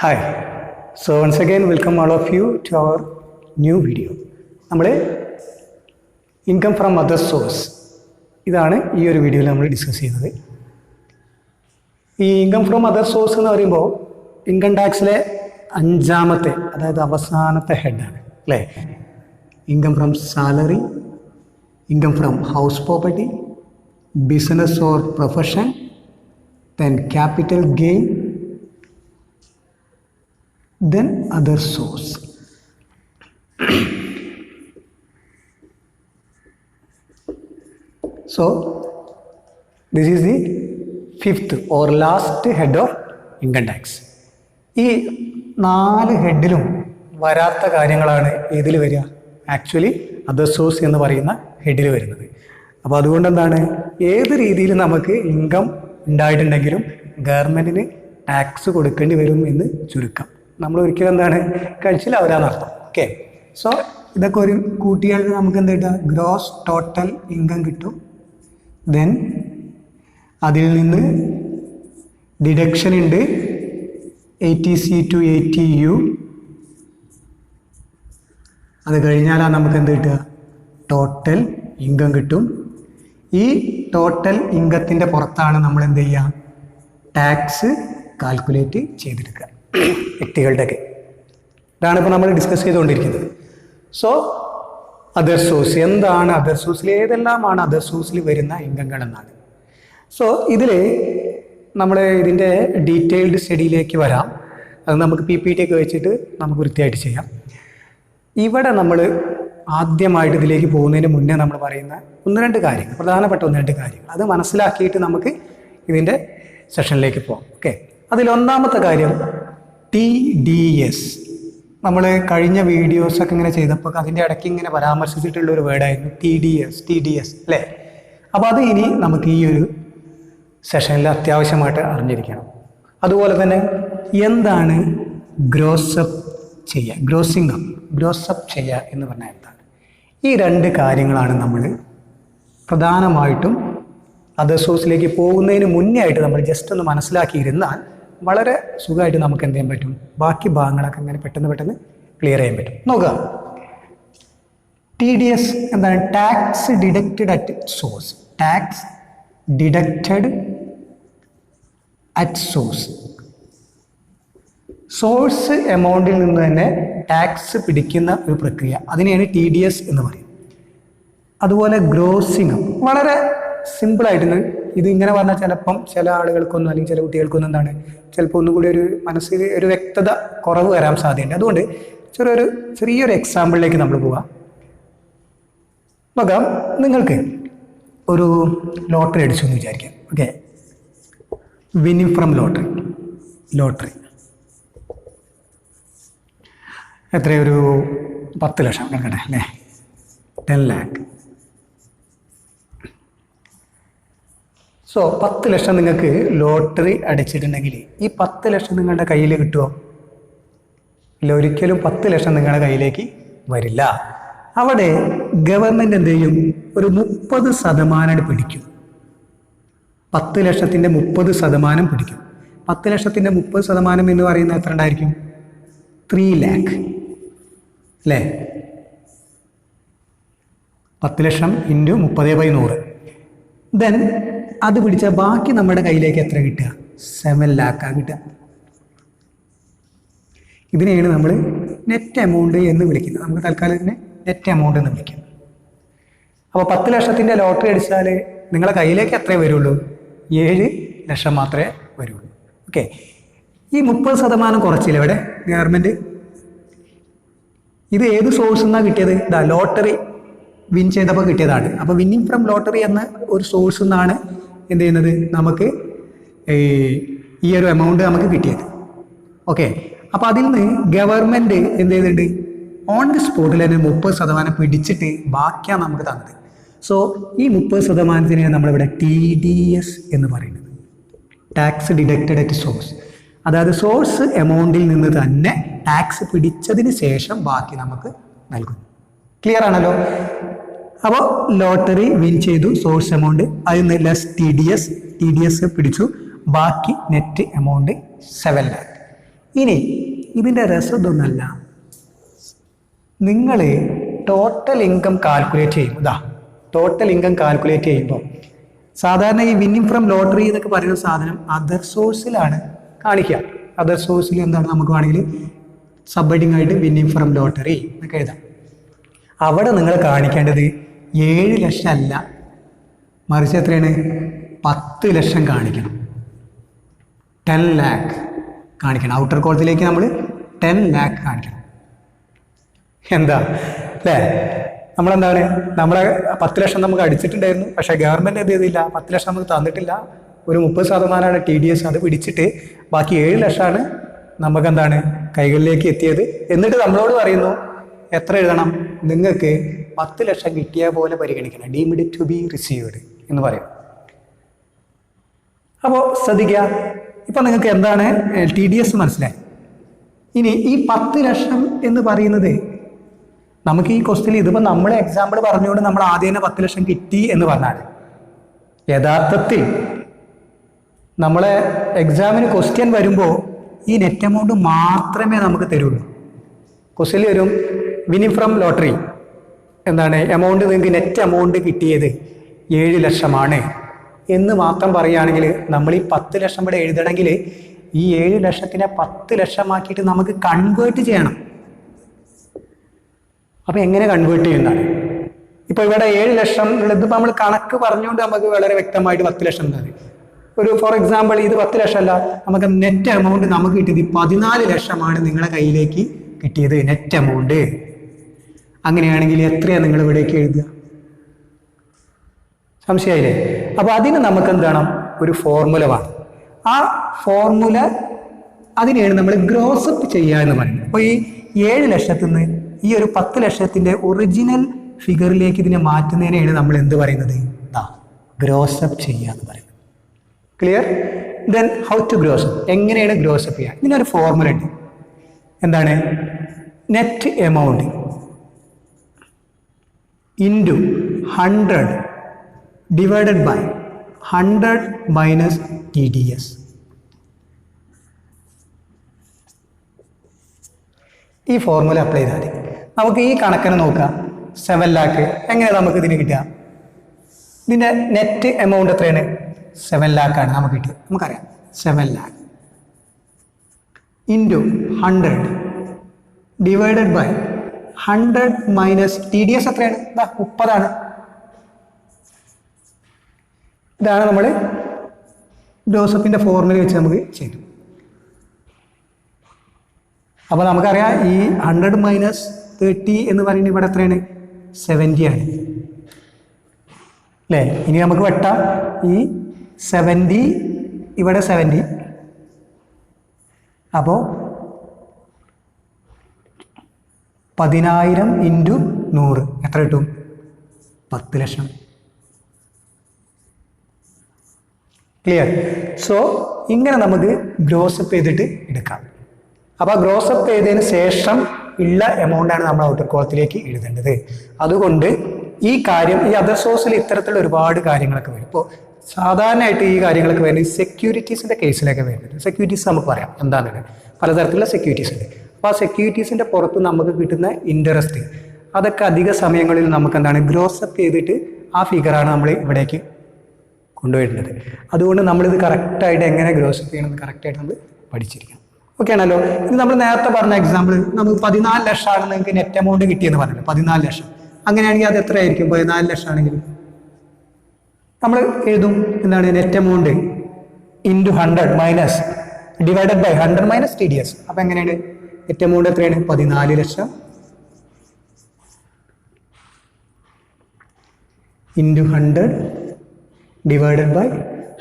Hi. So once again, welcome all of you to our new video. നമ്മൾ income from other source ഇതാണ് ഈ ഒരു വീഡിയോയിൽ നമ്മൾ ഡിസ്കസ് ചെയ്യുന്നത്. ഈ ഇൻകം ഫ്രം അതർ സോഴ്സ് എന്ന് പറയുമ്പോൾ ഇൻകം ടാക്സിലെ അഞ്ചാമത്തെ, അതായത് അവസാനത്തെ ഹെഡാണ് അല്ലേ. Income from salary, income from house property, business or profession, then capital gain, then other source. So this is the fifth or last head of income tax. ഈ 4 ഹെഡിലും വരാത്ത കാര്യങ്ങളാണ് ഏതിൽ വരിക? ആക്ച്വലി അതർ സോഴ്സ് എന്ന് പറയുന്ന ഹെഡിൽ വരുന്നത്. അപ്പോൾ അതുകൊണ്ട് എന്താണ്, ഏത് രീതിയിൽ നമുക്ക് ഇൻകം ഉണ്ടായിട്ടുണ്ടെങ്കിലും ഗവൺമെൻറ്റിന് ടാക്സ് കൊടുക്കേണ്ടി വരും എന്ന് ചുരുക്കം. നമ്മൾ ഒരിക്കലും എന്താണ് കഴിച്ചില്ല അവരാന്നർത്ഥം. ഓക്കെ, സോ ഇതൊക്കെ ഒരു കൂട്ടിയാൽ നമുക്ക് എന്താ കിട്ടുക? ഗ്രോസ് ടോട്ടൽ ഇൻകം കിട്ടും. ദെൻ അതിൽ നിന്ന് ഡിഡക്ഷൻ ഉണ്ട്, 80C to 80U. അത് കഴിഞ്ഞാലാണ് നമുക്ക് എന്ത് കിട്ടുക? ടോട്ടൽ ഇൻകം കിട്ടും. ഈ ടോട്ടൽ ഇൻകത്തിൻ്റെ പുറത്താണ് നമ്മൾ എന്ത് ചെയ്യുക? ടാക്സ് കാൽക്കുലേറ്റ് ചെയ്തെടുക്കുക വ്യക്തികളുടെയൊക്കെ. ഇതാണ് ഇപ്പോൾ നമ്മൾ ഡിസ്കസ് ചെയ്തുകൊണ്ടിരിക്കുന്നത്. സോ അതർ സോഴ്സ് എന്താണ്? അതർ സോഴ്സിൽ ഏതെല്ലാമാണ് അതർ സോഴ്സിൽ വരുന്ന ഇൻകങ്ങൾ എന്നാണ്. സോ ഇതിൽ നമ്മൾ ഇതിൻ്റെ ഡീറ്റെയിൽഡ് സ്റ്റഡിയിലേക്ക് വരാം. അത് നമുക്ക് PPT ഒക്കെ വെച്ചിട്ട് നമുക്ക് വൃത്തിയായിട്ട് ചെയ്യാം. ഇവിടെ നമ്മൾ ആദ്യമായിട്ട് ഇതിലേക്ക് പോകുന്നതിന് മുന്നേ നമ്മൾ പറയുന്ന 1-2 കാര്യങ്ങൾ, പ്രധാനപ്പെട്ട 1-2 കാര്യങ്ങൾ, അത് മനസ്സിലാക്കിയിട്ട് നമുക്ക് ഇതിൻ്റെ സെഷനിലേക്ക് പോകാം. ഓക്കെ, അതിലൊന്നാമത്തെ കാര്യം TDS. നമ്മൾ കഴിഞ്ഞ വീഡിയോസൊക്കെ ഇങ്ങനെ ചെയ്തപ്പോൾ അതിൻ്റെ ഇടയ്ക്ക് ഇങ്ങനെ പരാമർശിച്ചിട്ടുള്ള ഒരു വേർഡായിരുന്നു TDS അല്ലേ. അപ്പോൾ അത് ഇനി നമുക്ക് ഈ ഒരു സെഷനിൽ അത്യാവശ്യമായിട്ട് അറിഞ്ഞിരിക്കണം. അതുപോലെ തന്നെ എന്താണ് ഗ്രോസപ്പ് ചെയ്യുക, ഗ്രോസപ്പ് ചെയ്യുക എന്ന് പറഞ്ഞാൽ എന്താണ്? ഈ 2 കാര്യങ്ങളാണ് നമ്മൾ പ്രധാനമായിട്ടും അതർ സോഴ്സിലേക്ക് പോകുന്നതിന് മുന്നേ ആയിട്ട് നമ്മൾ ജസ്റ്റ് ഒന്ന് മനസ്സിലാക്കിയിരുന്നാൽ വളരെ സുഖമായിട്ട് നമുക്ക് എന്ത് ചെയ്യാൻ പറ്റും? ബാക്കി ഭാഗങ്ങളൊക്കെ ഇങ്ങനെ പെട്ടെന്ന് ക്ലിയർ ചെയ്യാൻ പറ്റും. നോക്കുക, TDS എന്താണ്? Tax deducted at source. Tax deducted at source. Source എമൗണ്ടിൽ നിന്ന് തന്നെ ടാക്സ് പിടിക്കുന്ന ഒരു പ്രക്രിയ, അതിനെയാണ് TDS എന്ന് പറയും. അതുപോലെ ഗ്രോസിംഗ് വളരെ സിമ്പിളായിട്ട് ഇത് ഇങ്ങനെ പറഞ്ഞാൽ ചിലപ്പം ചില ആളുകൾക്കൊന്നും അല്ലെങ്കിൽ ചില കുട്ടികൾക്കൊന്നും എന്താണ് ചിലപ്പോൾ ഒന്നുകൂടി ഒരു മനസ്സിൽ ഒരു വ്യക്തത കുറവ് വരാൻ സാധ്യതയുണ്ട്. അതുകൊണ്ട് ചെറിയൊരു എക്സാമ്പിളിലേക്ക് നമ്മൾ പോവാം. നോക്കാം, നിങ്ങൾക്ക് ഒരു ലോട്ടറി അടിച്ചു എന്ന് വിചാരിക്കാം. ഓക്കെ, വിന്നിങ് ഫ്രം ലോട്ടറി എത്രയൊരു 10 ലക്ഷം കിടക്കട്ടെ അല്ലേ, 10 lakh. സോ 10 ലക്ഷം നിങ്ങൾക്ക് ലോട്ടറി അടിച്ചിട്ടുണ്ടെങ്കിൽ ഈ 10 ലക്ഷം നിങ്ങളുടെ കയ്യിൽ കിട്ടുമോ? ഇല്ല, ഒരിക്കലും 10 ലക്ഷം നിങ്ങളുടെ കയ്യിലേക്ക് വരില്ല. അവിടെ ഗവൺമെൻറ് എന്ത് ചെയ്യും? ഒരു 30% പിടിക്കും. 10 ലക്ഷത്തിൻ്റെ 30% പിടിക്കും. 10 ലക്ഷത്തിൻ്റെ 30% എന്ന് പറയുന്നത് എത്ര ഉണ്ടായിരിക്കും? 3 lakh അല്ലേ. 10 ലക്ഷം ഇൻറ്റു 30/100. ദെൻ അത് പിടിച്ചാൽ ബാക്കി നമ്മുടെ കയ്യിലേക്ക് എത്ര കിട്ടുക? 7 lakh കിട്ടുക. ഇതിനെയാണ് നമ്മൾ നെറ്റ് എമൗണ്ട് എന്ന് വിളിക്കുന്നത്. നമുക്ക് തൽക്കാലം ഇതിനെ നെറ്റ് എമൗണ്ട് എന്ന് വിളിക്കാം. അപ്പോൾ 10 ലക്ഷത്തിൻ്റെ ലോട്ടറി അടിച്ചാൽ നിങ്ങളുടെ കയ്യിലേക്ക് എത്രയേ വരുള്ളൂ? 7 ലക്ഷം മാത്രമേ വരുള്ളൂ. ഓക്കെ, ഈ 30% കുറച്ചില്ല ഇവിടെ ഗവൺമെൻറ്. ഇത് ഏത് സോഴ്സിൽ നിന്നാണ് കിട്ടിയത്? ലോട്ടറി വിൻ ചെയ്തപ്പോൾ കിട്ടിയതാണ്. അപ്പോൾ വിന്നിങ് ഫ്രം ലോട്ടറി എന്ന ഒരു സോഴ്സിൽ നിന്നാണ് എന്ത് ചെയ്യുന്നത്? നമുക്ക് ഈ ഒരു എമൗണ്ട് നമുക്ക് കിട്ടിയത്. ഓക്കെ, അപ്പോൾ അതിൽ നിന്ന് ഗവൺമെൻറ് എന്ത് ചെയ്തിട്ടുണ്ട്? ഓൺ ദി സ്പോട്ടിൽ തന്നെ 30% പിടിച്ചിട്ട് ബാക്കിയാണ് നമുക്ക് തന്നത്. സോ ഈ 30%-നെ നമ്മളിവിടെ TDS എന്ന് പറയുന്നത്, ടാക്സ് ഡിഡക്റ്റഡ് അറ്റ് സോഴ്സ്. അതായത് സോഴ്സ് എമൗണ്ടിൽ നിന്ന് തന്നെ ടാക്സ് പിടിച്ചതിന് ശേഷം ബാക്കി നമുക്ക് നൽകുന്നു. ക്ലിയർ ആണല്ലോ? അപ്പോൾ ലോട്ടറി വിൻ ചെയ്തു, സോഴ്സ് എമൗണ്ട് അതിൽ നിന്ന് ലെസ് TDS പിടിച്ചു, ബാക്കി നെറ്റ് എമൗണ്ട് 7 lakh. ഇനി ഇതിൻ്റെ രസമൊന്നല്ല, നിങ്ങൾ ടോട്ടൽ ഇൻകം കാൽക്കുലേറ്റ് ചെയ്യും. ടോട്ടൽ ഇൻകം കാൽക്കുലേറ്റ് ചെയ്യുമ്പോൾ സാധാരണ ഈ വിന്നിംഗ് ഫ്രം ലോട്ടറി എന്നൊക്കെ പറയുന്ന സാധനം അതർ സോഴ്സിലാണ് കാണിക്കുക. അതർ സോഴ്സിൽ എന്താണ് നമുക്ക് വേണമെങ്കിൽ സബ് ഹെഡിങ് ആയിട്ട് വിന്നിംഗ് ഫ്രം ലോട്ടറി എന്നൊക്കെ എഴുതാം. അവിടെ നിങ്ങൾ കാണിക്കേണ്ടത് 7 ലക്ഷം അല്ല, മറിച്ച് എത്രയാണ് 10 ലക്ഷം കാണിക്കണം. 10 lakh കാണിക്കണം. ഔട്ടർ കോളത്തിലേക്ക് നമ്മൾ 10 lakh കാണിക്കണം. എന്താ അല്ലേ? നമ്മളെന്താണ്, നമ്മളെ 10 ലക്ഷം നമുക്ക് അടിച്ചിട്ടുണ്ടായിരുന്നു, പക്ഷേ ഗവൺമെൻറ് എന്ത് ചെയ്തില്ല, 10 ലക്ഷം നമുക്ക് തന്നിട്ടില്ല. ഒരു 30% TDS അത് പിടിച്ചിട്ട് ബാക്കി 7 ലക്ഷമാണ് നമുക്ക് എന്താണ് കൈകളിലേക്ക് എത്തിയത്. എന്നിട്ട് നമ്മളോട് പറയുന്നു എത്ര എഴുതണം, നിങ്ങൾക്ക് 10 ലക്ഷം കിട്ടിയ പോലെ പരിഗണിക്കണം, ഡീംഡ് ടു ബി റിസീവ്ഡ് എന്ന് പറയും. അപ്പോൾ ശ്രദ്ധിക്കുക, ഇപ്പം നിങ്ങൾക്ക് എന്താണ് TDS മനസ്സിലായി. ഇനി ഈ 10 ലക്ഷം എന്ന് പറയുന്നത് നമുക്ക് ഈ ക്വസ്റ്റ്യൻ ഇതിപ്പോൾ നമ്മൾ എക്സാമ്പിൾ പറഞ്ഞുകൊണ്ട് നമ്മൾ ആദ്യം തന്നെ 10 ലക്ഷം കിട്ടി എന്ന് പറഞ്ഞാൽ, യഥാർത്ഥത്തിൽ നമ്മളെ എക്സാമിന് ക്വസ്റ്റ്യൻ വരുമ്പോൾ ഈ നെറ്റ് എമൗണ്ട് മാത്രമേ നമുക്ക് തരുള്ളൂ. ക്വസ്റ്റ്യൻ വരും വിന്നിംഗ് ഫ്രം ലോട്ടറി എന്താണ് എമൗണ്ട്, നിങ്ങൾക്ക് നെറ്റ് എമൗണ്ട് കിട്ടിയത് 7 ലക്ഷമാണ് എന്ന് മാത്രം പറയുകയാണെങ്കിൽ നമ്മൾ ഈ 10 ലക്ഷം ഇവിടെ എഴുതണമെങ്കിൽ ഈ 7 ലക്ഷത്തിനെ 10 ലക്ഷമാക്കിയിട്ട് നമുക്ക് കൺവേർട്ട് ചെയ്യണം. അപ്പോൾ എങ്ങനെ കൺവേർട്ട് ചെയ്യുന്നതാണ്? ഇപ്പോൾ ഇവിടെ 7 ലക്ഷം ഉള്ളത് നമ്മൾ കണക്ക് പറഞ്ഞുകൊണ്ട് നമുക്ക് വളരെ വ്യക്തമായിട്ട് 10 ലക്ഷം തന്നത്. ഒരു ഫോർ എക്സാമ്പിൾ ഇത് 10 ലക്ഷം അല്ല, നമുക്ക് നെറ്റ് എമൗണ്ട് നമുക്ക് കിട്ടിയത് 14 ലക്ഷമാണ് നിങ്ങളുടെ കയ്യിലേക്ക് കിട്ടിയത് നെറ്റ് എമൗണ്ട്. അങ്ങനെയാണെങ്കിൽ എത്രയാണ് നിങ്ങൾ ഇവിടേക്ക് എഴുതുക? സംശയമായില്ലേ? അപ്പോൾ അതിന് നമുക്ക് എന്താണ് ഒരു ഫോർമുല വേണം. ആ ഫോർമുല അതിനെയാണ് നമ്മൾ ഗ്രോസപ്പ് ചെയ്യുക എന്ന് പറയുന്നത്. അപ്പോൾ ഈ 7 ലക്ഷത്തിൽ നിന്ന് ഈ ഒരു 10 ലക്ഷത്തിൻ്റെ ഒറിജിനൽ ഫിഗറിലേക്ക് ഇതിനെ മാറ്റുന്നതിനെയാണ് നമ്മൾ എന്ത് പറയുന്നത്? ഗ്രോസപ്പ് ചെയ്യുക എന്ന് പറയുന്നത്. Clear? Then how to gross up, എങ്ങനെയാണ് ഗ്രോസപ്പ് ചെയ്യുക? ഇതിനൊരു ഫോർമുല ഉണ്ട്. എന്താണ്? Net amount into 100 divided by 100 minus TDS. ഈ ഫോർമുല അപ്ലൈ ചെയ്താൽ മതി. നമുക്ക് ഈ കണക്കിന് നോക്കാം. 7 lakh എങ്ങനെയാണ് നമുക്ക് ഇതിന് കിട്ടുക? ഇതിൻ്റെ നെറ്റ് എമൗണ്ട് എത്രയാണ്? 7 lakh ആണ് നമുക്ക് കിട്ടുക. നമുക്കറിയാം 7 lakh into 100 divided by 100 minus TDS എത്രയാണ്? 30 ആണ്. ഇതാണ് നമ്മൾ ഗ്രോസപ്പിൻ്റെ ഫോർമുല വെച്ച് നമുക്ക് ചെയ്തു. അപ്പോൾ നമുക്കറിയാം ഈ 100 മൈനസ് 30 എന്ന് പറയുന്നത് ഇവിടെ എത്രയാണ്? 70 ആണ് അല്ലേ? ഇനി നമുക്ക് വെട്ടാം. ഈ 70 ഇവിടെ 70, അപ്പോൾ 10,000 ഇൻറ്റു 100 എത്ര കിട്ടും? 10 ലക്ഷം. ക്ലിയർ? സോ ഇങ്ങനെ നമുക്ക് ഗ്രോസപ്പ് ചെയ്തിട്ട് എടുക്കാം. അപ്പോൾ ഗ്രോസപ്പ് ചെയ്തതിന് ശേഷം ഉള്ള എമൗണ്ടാണ് നമ്മൾ ഔട്ടർ കോളത്തിലേക്ക് എഴുതേണ്ടത്. അതുകൊണ്ട് ഈ കാര്യം ഈ അതർ സോഴ്സിൽ ഇത്തരത്തിലുള്ള ഒരുപാട് കാര്യങ്ങളൊക്കെ വരും. ഇപ്പോൾ സാധാരണയായിട്ട് ഈ കാര്യങ്ങളൊക്കെ വരുന്നത് സെക്യൂരിറ്റീസിൻ്റെ കേസിലൊക്കെ വരുന്നത്. സെക്യൂരിറ്റീസ് നമുക്ക് പറയാം എന്താണെന്ന്. പലതരത്തിലുള്ള സെക്യൂരിറ്റീസ് ഉണ്ട്. അപ്പോൾ ആ സെക്യൂരിറ്റീസിൻ്റെ പുറത്ത് നമുക്ക് കിട്ടുന്ന ഇൻട്രസ്റ്റ് അതൊക്കെ അധിക സമയങ്ങളിൽ നമുക്ക് എന്താണ് ഗ്രോസപ്പ് ചെയ്തിട്ട് ആ ഫിഗറാണ് നമ്മൾ ഇവിടേക്ക് കൊണ്ടുവരുന്നത്. അതുകൊണ്ട് നമ്മളിത് കറക്റ്റായിട്ട് എങ്ങനെ ഗ്രോസപ്പ് ചെയ്യണമെന്ന് കറക്റ്റായിട്ട് നമ്മൾ പഠിച്ചിരിക്കണം. ഓക്കെ ആണല്ലോ? ഇത് നമ്മൾ നേരത്തെ പറഞ്ഞ എക്സാമ്പിൾ നമുക്ക് 14 ലക്ഷമാണ് നിങ്ങൾക്ക് നെറ്റ് എമൗണ്ട് കിട്ടിയെന്ന് പറഞ്ഞല്ലോ. 14 ലക്ഷം അങ്ങനെയാണെങ്കിൽ അത് എത്രയായിരിക്കും? 14 ലക്ഷം ആണെങ്കിൽ നമ്മൾ എഴുതും എന്താണ് net amount into 100 minus divided by 100 minus TDS. അപ്പോൾ എങ്ങനെയാണ് നെറ്റ് എമൗണ്ട് എത്രയാണ്? 14 ലക്ഷം into 100 divided by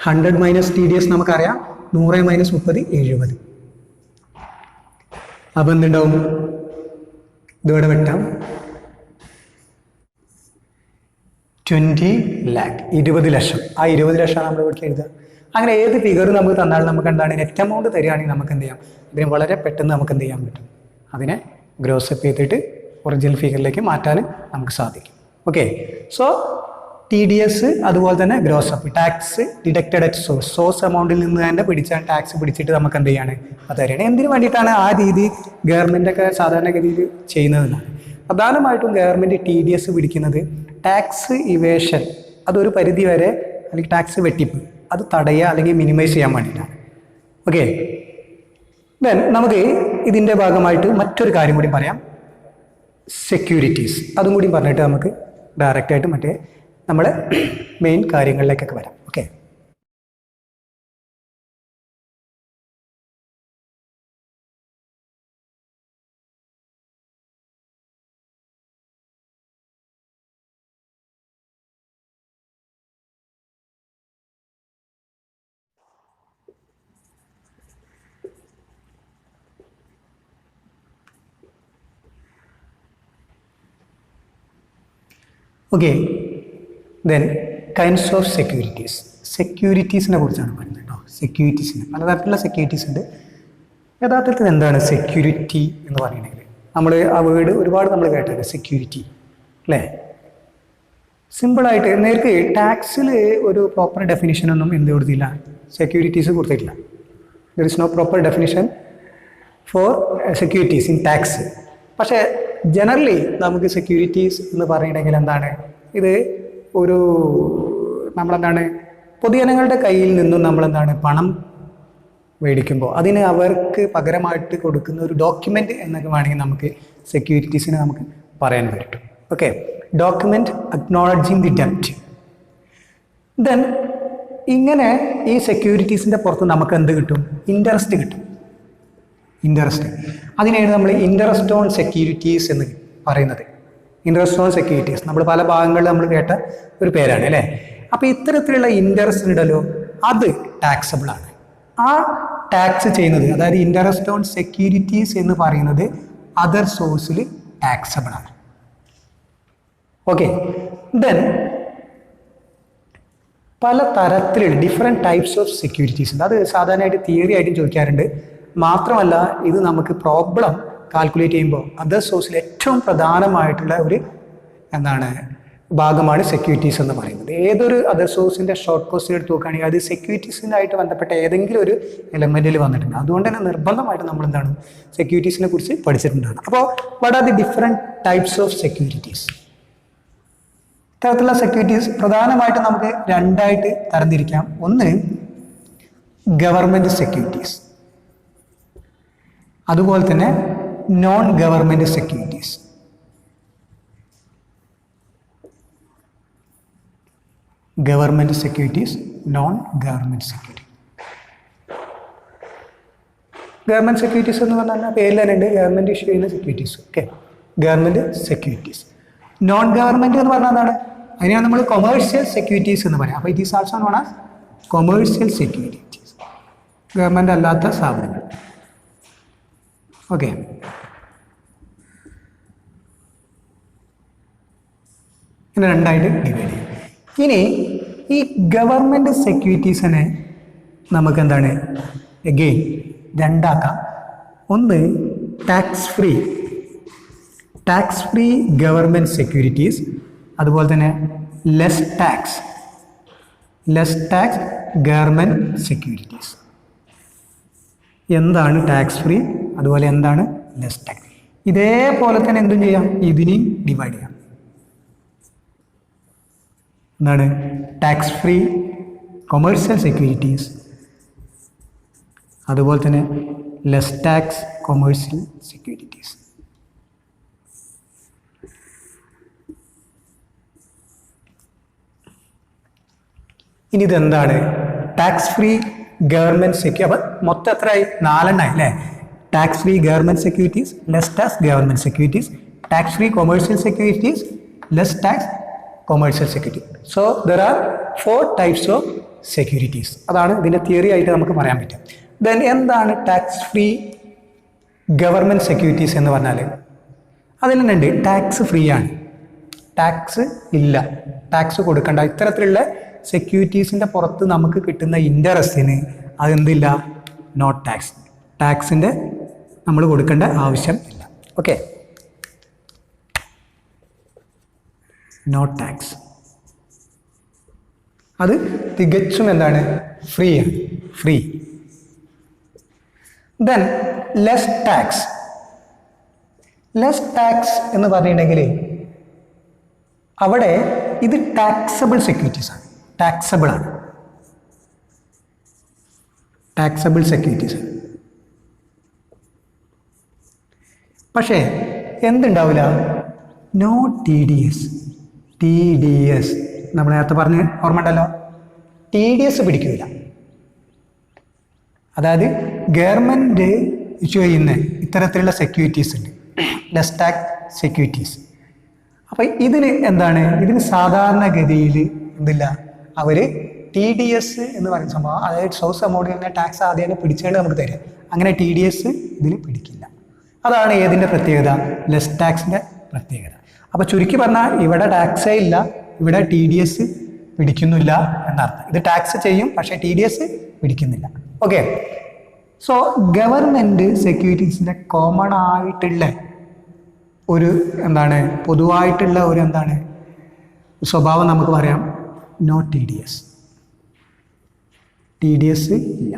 100 minus TDS നമുക്കറിയാം 100 മൈനസ് 30 70. അപ്പം എന്തുണ്ടാവും? ഇതിവിടെ വെട്ടാം. 20 lakh 20 ലക്ഷം. ആ 20 ലക്ഷമാണ് നമ്മൾ ഇവിടെ എഴുതുക. അങ്ങനെ ഏത് ഫിഗർ നമുക്ക് തന്നാലും നമുക്ക് എന്താണ് നെറ്റ് എമൗണ്ട് തരികയാണെങ്കിൽ നമുക്ക് എന്ത് ചെയ്യാം? ഇതിന് വളരെ പെട്ടെന്ന് നമുക്ക് എന്ത് ചെയ്യാൻ പറ്റും? അതിനെ ഗ്രോസപ്പ് ചെയ്തിട്ട് ഒറിജിനൽ ഫിഗറിലേക്ക് മാറ്റാൻ നമുക്ക് സാധിക്കും. ഓക്കെ, സോ TDS അതുപോലെ തന്നെ gross up, tax deducted at source എമൗണ്ടിൽ നിന്ന് തന്നെ പിടിച്ചാൽ ടാക്സ് പിടിച്ചിട്ട് നമുക്ക് എന്ത് ചെയ്യാണ് അത് തരണം. എന്തിനു വേണ്ടിയിട്ടാണ് ആ രീതി ഗവൺമെൻറ്റൊക്കെ സാധാരണഗതിയിൽ ചെയ്യുന്നതെന്നാണ്. പ്രധാനമായിട്ടും ഗവൺമെൻറ് TDS പിടിക്കുന്നത് ടാക്സ് ഇവേഷൻ, അതൊരു പരിധി വരെ അല്ലെങ്കിൽ ടാക്സ് വെട്ടിപ്പ് അത് തടയുക അല്ലെങ്കിൽ മിനിമൈസ് ചെയ്യാൻ വേണ്ടിയിട്ടാണ്. ഓക്കെ, ദെൻ നമുക്ക് ഇതിൻ്റെ ഭാഗമായിട്ട് മറ്റൊരു കാര്യം കൂടി പറയാം, സെക്യൂരിറ്റീസ്. അതും കൂടി പറഞ്ഞിട്ട് നമുക്ക് ഡയറക്റ്റായിട്ട് മറ്റേ നമ്മളെ മെയിൻ കാര്യങ്ങളിലേക്കൊക്കെ വരാം. Okay, okay, then kinds of securities. സെക്യൂരിറ്റീസിനെ കുറിച്ചാണ് പറയുന്നത് കേട്ടോ. സെക്യൂരിറ്റീസിന് പലതരത്തിലുള്ള സെക്യൂരിറ്റീസ് ഉണ്ട്. യഥാർത്ഥത്തിൽ എന്താണ് സെക്യൂരിറ്റി എന്ന് പറയുകയാണെങ്കിൽ നമ്മൾ ആ വേർഡ് ഒരുപാട് നമ്മൾ കേട്ടത് സെക്യൂരിറ്റി അല്ലേ. സിമ്പിളായിട്ട് നേർക്ക് ടാക്സിൽ ഒരു പ്രോപ്പർ ഡെഫിനിഷനൊന്നും എന്ത് കൊടുത്തില്ല, സെക്യൂരിറ്റീസ് കൊടുത്തിട്ടില്ല. There is no proper definition for securities in tax. പക്ഷേ ജനറലി നമുക്ക് സെക്യൂരിറ്റീസ് എന്ന് പറയുകയാണെങ്കിൽ എന്താണ്, ഇത് ഒരു നമ്മളെന്താണ് പൊതുജനങ്ങളുടെ കയ്യിൽ നിന്നും നമ്മളെന്താണ് പണം മേടിക്കുമ്പോൾ അതിന് അവർക്ക് പകരമായിട്ട് കൊടുക്കുന്ന ഒരു ഡോക്യുമെൻ്റ് എന്നൊക്കെ വേണമെങ്കിൽ നമുക്ക് സെക്യൂരിറ്റീസിനെ നമുക്ക് പറയാൻ പറ്റും. ഓക്കെ, ഡോക്യുമെൻ്റ് അക്നോളജിങ് ദി ഡെപ്റ്റ്. ദെൻ ഇങ്ങനെ ഈ സെക്യൂരിറ്റീസിൻ്റെ പുറത്ത് നമുക്ക് എന്ത് കിട്ടും, ഇൻട്രസ്റ്റ് കിട്ടും. ഇൻട്രസ്റ്റ്, അതിനാണ് നമ്മൾ ഇൻട്രസ്റ്റ് ഓൺ സെക്യൂരിറ്റീസ് എന്ന് പറയുന്നത്. ഇൻട്രസ്റ്റ് ഓൺ സെക്യൂരിറ്റീസ് നമ്മൾ പല ഭാഗങ്ങളിൽ നമ്മൾ കേട്ട ഒരു പേരാണ് അല്ലേ. അപ്പോൾ ഇത്തരത്തിലുള്ള ഇൻട്രസ്റ്റ് ഉണ്ടല്ലോ അത് ടാക്സബിൾ ആണ്. ആ ടാക്സ് ചെയ്യുന്നത്, അതായത് ഇൻട്രസ്റ്റ് ഓൺ സെക്യൂരിറ്റീസ് എന്ന് പറയുന്നത് അതർ സോഴ്സിൽ ടാക്സബിൾ ആണ്. ഓക്കെ, ദെൻ പല തരത്തിലുള്ള ഡിഫറെൻറ്റ് ടൈപ്സ് ഓഫ് സെക്യൂരിറ്റീസ് ഉണ്ട്. അത് സാധാരണയായിട്ട് തിയറി ആയിട്ടും ചോദിക്കാറുണ്ട്. മാത്രമല്ല ഇത് നമുക്ക് പ്രോബ്ലം കാൽക്കുലേറ്റ് ചെയ്യുമ്പോൾ അതർ സോഴ്സിൽ ഏറ്റവും പ്രധാനമായിട്ടുള്ള ഒരു എന്താണ് ഭാഗമാണ് സെക്യൂരിറ്റീസ് എന്ന് പറയുന്നത്. ഏതൊരു അതർ സോഴ്സിൻ്റെ ഷോർട്ട് കോസ്റ്റ് എടുത്ത് നോക്കുകയാണെങ്കിൽ അത് സെക്യൂരിറ്റീസിനായിട്ട് ബന്ധപ്പെട്ട ഏതെങ്കിലും ഒരു എലമെൻറ്റിൽ വന്നിട്ടുണ്ട്. അതുകൊണ്ട് തന്നെ നിർബന്ധമായിട്ട് നമ്മൾ എന്താണ് സെക്യൂരിറ്റീസിനെ കുറിച്ച് പഠിച്ചിട്ടുണ്ടാണ്. അപ്പോൾ what are the different types of securities? ഇത്തരത്തിലുള്ള സെക്യൂരിറ്റീസ് പ്രധാനമായിട്ടും നമുക്ക് രണ്ടായിട്ട് തരംതിരിക്കാം. ഒന്ന് ഗവൺമെൻറ് സെക്യൂരിറ്റീസ്, അതുപോലെ തന്നെ non government securities. Government securities, non government security. Government securities എന്ന് പറഞ്ഞാൽ പേരിൽ തന്നെ ഉണ്ട്, ഗവൺമെൻറ് ഇഷ്യൂ ചെയ്യുന്ന securities. Okay, government securities. Non government എന്ന് പറഞ്ഞാൽ എന്താണ്, അതിനാണ് നമ്മൾ കൊമേഴ്ഷ്യൽ സെക്യൂരിറ്റീസ് എന്ന് പറയാം. അപ്പോൾ it is also known as commercial securities, government അല്ലാത്ത സ്ഥാപനങ്ങൾ. ഓക്കെ, ഇങ്ങനെ രണ്ടായിട്ട് ഡിവൈഡ് ചെയ്യും. ഇനി ഈ ഗവൺമെൻറ് സെക്യൂരിറ്റീസിനെ നമുക്ക് എന്താണ് എഗെയിൻ രണ്ടാക്കാം. ഒന്ന് ടാക്സ് ഫ്രീ ഗവൺമെൻറ് സെക്യൂരിറ്റീസ്, അതുപോലെ തന്നെ ലെസ് ടാക്സ് ഗവൺമെൻറ് സെക്യൂരിറ്റീസ്. എന്താണ് ടാക്സ് ഫ്രീ, അതുപോലെ എന്താണ് ലെസ് ടാക്സ്. ഇതേപോലെ തന്നെ എന്തും ചെയ്യാം, ഇതിനെയും ഡിവൈഡ് ചെയ്യാം. എന്താണ് ടാക്സ് ഫ്രീ കൊമേഴ്സ്യൽ സെക്യൂരിറ്റീസ്, അതുപോലെ തന്നെ ലെസ് ടാക്സ് കൊമേഴ്സ്യൽ സെക്യൂരിറ്റീസ്. ഇനി ഇതെന്താണ് ടാക്സ് ഫ്രീ ഗവൺമെൻറ് സെക്യൂരിറ്റി. അപ്പം മൊത്തം എത്രയായി, 4 എണ്ണമായി അല്ലേ. Tax free government securities, less tax government securities, tax free commercial securities, less tax commercial security. So there are 4 types of securities. അതാണ് ഇതിൻ്റെ തിയറി ആയിട്ട് നമുക്ക് പറയാൻ പറ്റും. ദെൻ എന്താണ് ടാക്സ് ഫ്രീ ഗവൺമെൻറ് സെക്യൂരിറ്റീസ് എന്ന് പറഞ്ഞാൽ അതിൽ തന്നെയുണ്ട് ടാക്സ് ഫ്രീ ആണ്, ടാക്സ് ഇല്ല, ടാക്സ് കൊടുക്കണ്ട. ഇത്തരത്തിലുള്ള സെക്യൂരിറ്റീസിൻ്റെ പുറത്ത് നമുക്ക് കിട്ടുന്ന ഇൻട്രസ്റ്റിന് അതെന്തില്ല, നോട്ട് ടാക്സ്, ടാക്സിൻ്റെ നമ്മൾ കൊടുക്കേണ്ട ആവശ്യം ഇല്ല. Okay, not tax. അത് തികച്ചും എന്താണ്? ഫ്രീ ആണ്, free. Then less tax. Less tax എന്ന് പറഞ്ഞിട്ടുണ്ടെങ്കിൽ അവിടെ ഇത് ടാക്സബിൾ സെക്യൂരിറ്റീസ് ആണ്, ടാക്സബിൾ ആണ്, ടാക്സബിൾ സെക്യൂരിറ്റീസ്. പക്ഷേ എന്തുണ്ടാവില്ല? No T D S. T D S നമ്മൾ നേരത്തെ പറഞ്ഞ് ഓർമ്മ ഉണ്ടല്ലോ, ടി ഡി എസ് പിടിക്കില്ല. അതായത് ഗവൺമെൻറ് ഇഷ്യൂ ചെയ്യുന്ന ഇത്തരത്തിലുള്ള സെക്യൂരിറ്റീസ് ഉണ്ട്, ലെസ് ടാക്സ് സെക്യൂരിറ്റീസ്. അപ്പം ഇതിന് എന്താണ്? ഇതിന് സാധാരണഗതിയിൽ എന്തില്ല, അവർ ടി ഡി എസ് എന്ന് പറയുന്ന സംഭവം, അതായത് സോഴ്സ് എമൗണ്ടിൽ തന്നെ ടാക്സ് ആദ്യം തന്നെ പിടിച്ചുകൊണ്ട് നമുക്ക് തരാം. അങ്ങനെ ടി ഡി എസ് ഇതിൽ പിടിക്കില്ല. അതാണ് ഏതിൻ്റെ പ്രത്യേകത? ലെസ് ടാക്സിൻ്റെ പ്രത്യേകത. അപ്പോൾ ചുരുക്കി പറഞ്ഞാൽ ഇവിടെ ടാക്സേ ഇല്ല, ഇവിടെ ടി ഡി എസ് പിടിക്കുന്നില്ല എന്നർത്ഥം. ഇത് ടാക്സ് ചെയ്യും, പക്ഷേ ടി ഡി എസ് പിടിക്കുന്നില്ല. ഓക്കെ. സോ ഗവൺമെൻറ് സെക്യൂരിറ്റീസിൻ്റെ കോമൺ ആയിട്ടുള്ള ഒരു എന്താണ്, പൊതുവായിട്ടുള്ള ഒരു എന്താണ് സ്വഭാവം നമുക്ക് പറയാം, no T D S. T D S ഇല്ല.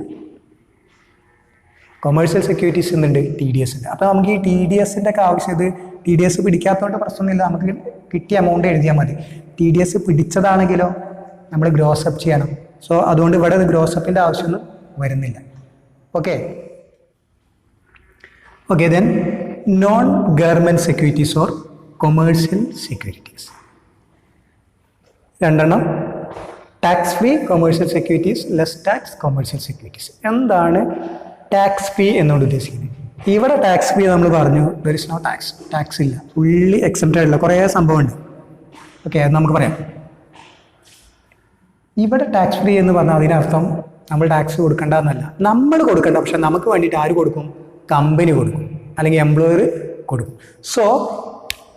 കൊമേഴ്ഷ്യൽ സെക്യൂരിറ്റീസ് എന്നുണ്ട്, ടി ഡി എസ് ഉണ്ട്. അപ്പോൾ നമുക്ക് ഈ ടി ഡി എസിൻ്റെ ഒക്കെ ആവശ്യം, ഇത് ടി ഡി എസ് പിടിക്കാത്തതുകൊണ്ട് പ്രശ്നമൊന്നുമില്ല, നമുക്ക് കിട്ടിയ എമൗണ്ട് എഴുതിയാൽ മതി. ടി ഡി എസ് പിടിച്ചതാണെങ്കിലോ നമ്മൾ ഗ്രോസപ്പ് ചെയ്യണം. സോ അതുകൊണ്ട് ഇവിടെ ഗ്രോസപ്പിൻ്റെ ആവശ്യമൊന്നും വരുന്നില്ല. Okay. Okay. Then non government securities or commercial securities. രണ്ടെണ്ണം, tax free commercial securities, less tax commercial securities. എന്താണ് ടാക്സ് ഫ്രീ എന്നുകൊണ്ട് ഉദ്ദേശിക്കുന്നത്? ഇവിടെ ടാക്സ് ഫ്രീ നമ്മൾ പറഞ്ഞു, there is no tax, tax ഇല്ല, ഫുള്ളി എക്സംപ്റ്റഡ് ആയിട്ടുള്ള കുറേ സംഭവമുണ്ട്. ഓക്കെ, അത് നമുക്ക് പറയാം. ഇവിടെ ടാക്സ് ഫ്രീ എന്ന് പറഞ്ഞാൽ അതിനർത്ഥം നമ്മൾ ടാക്സ് കൊടുക്കേണ്ട എന്നല്ല, നമ്മൾ കൊടുക്കേണ്ട, പക്ഷെ നമുക്ക് വേണ്ടിയിട്ട് ആര് കൊടുക്കും? കമ്പനി കൊടുക്കും, അല്ലെങ്കിൽ എംപ്ലോയർ കൊടുക്കും. സോ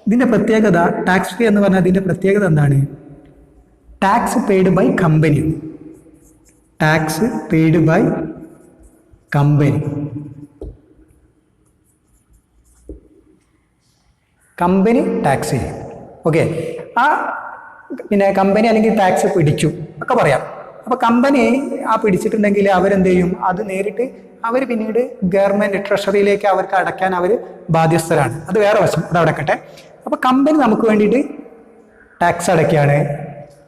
ഇതിൻ്റെ പ്രത്യേകത, ടാക്സ് ഫ്രീ എന്ന് പറഞ്ഞാൽ ഇതിൻ്റെ പ്രത്യേകത എന്താണ്? Tax paid by company. Tax paid by company. Company tax ചെയ്യും. ഓക്കെ. പിന്നെ കമ്പനി അല്ലെങ്കിൽ ടാക്സ് പിടിച്ചു ഒക്കെ പറയാം. അപ്പോൾ കമ്പനി പിടിച്ചിട്ടുണ്ടെങ്കിൽ അവരെന്ത് ചെയ്യും? അത് നേരിട്ട് അവർ പിന്നീട് ഗവൺമെൻറ് ട്രഷറിയിലേക്ക് അവർക്ക് അടയ്ക്കാൻ അവർ ബാധ്യസ്ഥരാണ്. അത് വേറെ വശം, അത് അടക്കട്ടെ. അപ്പോൾ കമ്പനി നമുക്ക് വേണ്ടിയിട്ട് ടാക്സ് അടയ്ക്കുകയാണ്.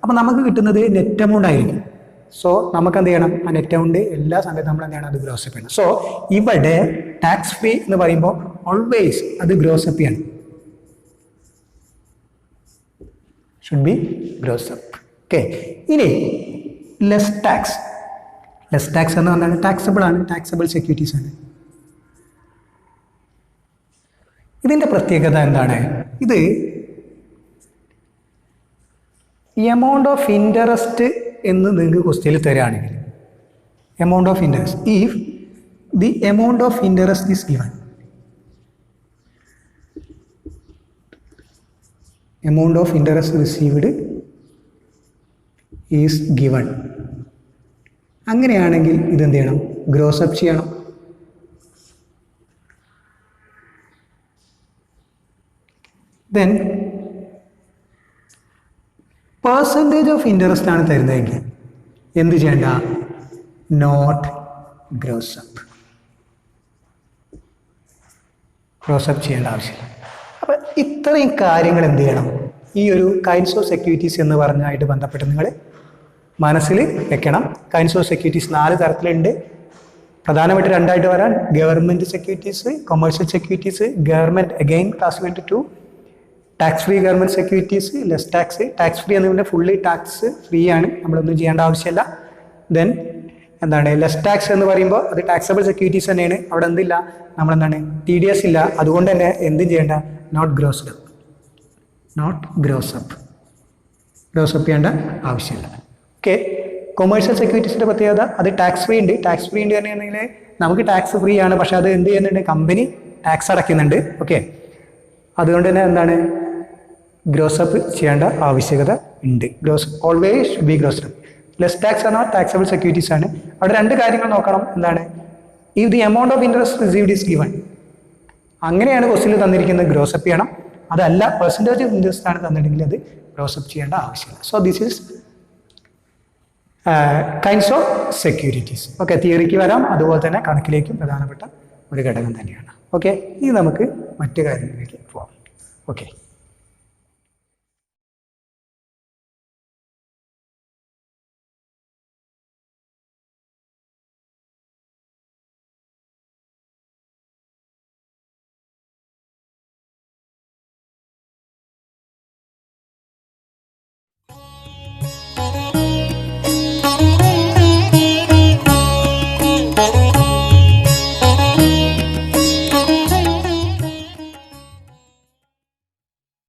അപ്പോൾ നമുക്ക് കിട്ടുന്നത് നെറ്റ് എമൗണ്ട് ആയിരിക്കും. സോ നമുക്ക് എന്ത് ചെയ്യണം? ആ നെറ്റ് എമൗണ്ട് എല്ലാ സമയത്തും നമ്മൾ എന്ത് ചെയ്യണം? അത് ഗ്രോസപ്പ് ചെയ്യണം. സോ ഇവിടെ ടാക്സ് ഫ്രീ എന്ന് പറയുമ്പോൾ ഓൾവേസ് അത് ഗ്രോസപ്പ് ചെയ്യണം. Should be grows up. ഓക്കെ. ഇനി ലെസ് ടാക്സ്. ലെസ് ടാക്സ് എന്ന് പറഞ്ഞാൽ ടാക്സബിൾ ആണ്, ടാക്സബിൾ സെക്യൂരിറ്റീസ് ആണ്. ഇതിൻ്റെ പ്രത്യേകത എന്താണ്? ഇത് എമൗണ്ട് ഓഫ് ഇൻട്രസ്റ്റ് എന്ന് നിങ്ങൾക്ക് ക്വസ്റ്റ്യനിൽ തരികയാണെങ്കിൽ, amount of interest, if the amount of interest is given, amount of interest received is given, അങ്ങനെയാണെങ്കിൽ ഇതെന്ത് ചെയ്യണം? ഗ്രോസപ്പ് ചെയ്യണം. ദെൻ പെർസെൻറ്റേജ് ഓഫ് ഇൻട്രസ്റ്റ് ആണ് തരുന്നതെങ്കിൽ എന്ത് ചെയ്യേണ്ട? Not gross up. ഗ്രോസപ്പ് ചെയ്യേണ്ട ആവശ്യമില്ല. അപ്പം ഇത്രയും കാര്യങ്ങൾ എന്ത് ചെയ്യണം? ഈ ഒരു കൈൻഡ്സ് ഓഫ് സെക്യൂരിറ്റീസ് എന്ന് പറഞ്ഞായിട്ട് ബന്ധപ്പെട്ട് നിങ്ങൾ മനസ്സിൽ വെക്കണം. കൈൻഡ്സ് ഓഫ് സെക്യൂരിറ്റീസ് 4 തരത്തിലുണ്ട്. പ്രധാനമായിട്ട് 2 ആയിട്ട് വരാൻ government securities, commercial securities. Government again classified to tax free government securities, less tax. Tax free എന്ന് പറഞ്ഞാൽ ഫുള്ളി ടാക്സ് ഫ്രീ ആണ്, നമ്മളൊന്നും ചെയ്യേണ്ട ആവശ്യമില്ല. ദെൻ എന്താണ് ലെസ് ടാക്സ് എന്ന് പറയുമ്പോൾ അത് ടാക്സബിൾ സെക്യൂരിറ്റീസ് തന്നെയാണ്. അവിടെ എന്തില്ല? നമ്മളെന്താണ് ടി ഡി എസ് ഇല്ല. അതുകൊണ്ട് തന്നെ എന്തും ചെയ്യേണ്ട? Not grossed up. Not gross up. Gross up ചെയ്യേണ്ട ആവശ്യമില്ല. ഓക്കെ. കൊമേഴ്ഷ്യൽ സെക്യൂരിറ്റീസിൻ്റെ പ്രത്യേകത അത് ടാക്സ് ഫ്രീ ഉണ്ട്. ടാക്സ് ഫ്രീ ഉണ്ട് പറഞ്ഞിട്ടുണ്ടെങ്കിൽ നമുക്ക് ടാക്സ് ഫ്രീ ആണ്, പക്ഷെ അത് എന്ത് ചെയ്യുന്നുണ്ട്? കമ്പനി ടാക്സ് അടയ്ക്കുന്നുണ്ട്. ഓക്കെ. അതുകൊണ്ട് തന്നെ എന്താണ്? ഗ്രോസപ്പ് ചെയ്യേണ്ട ആവശ്യകത ഉണ്ട്. Always be grossed. Less tax ആണ് ടാക്സബിൾ സെക്യൂരിറ്റീസ് ആണ്. അവിടെ 2 കാര്യങ്ങൾ നോക്കണം. എന്താണ്? If the amount of interest received is given, അങ്ങനെയാണ് ക്വസ്റ്റ്യനിൽ തന്നിരിക്കുന്നത്, ഗ്രോസപ്പ് ചെയ്യണം. അതല്ല പെർസെൻറ്റേജ് ഓഫ് ഇൻട്രസ്റ്റ് ആണ് തന്നിട്ടുണ്ടെങ്കിൽ അത് ഗ്രോസപ്പ് ചെയ്യേണ്ട ആവശ്യമില്ല. So this is kinds of securities. Okay, തിയറിക്ക് വരാം, അതുപോലെ തന്നെ കണക്കിലേക്കും പ്രധാനപ്പെട്ട ഒരു ഘടകം തന്നെയാണ്. ഓക്കെ, ഇനി നമുക്ക് മറ്റു കാര്യങ്ങളിലേക്ക് പോവാം. ഓക്കെ.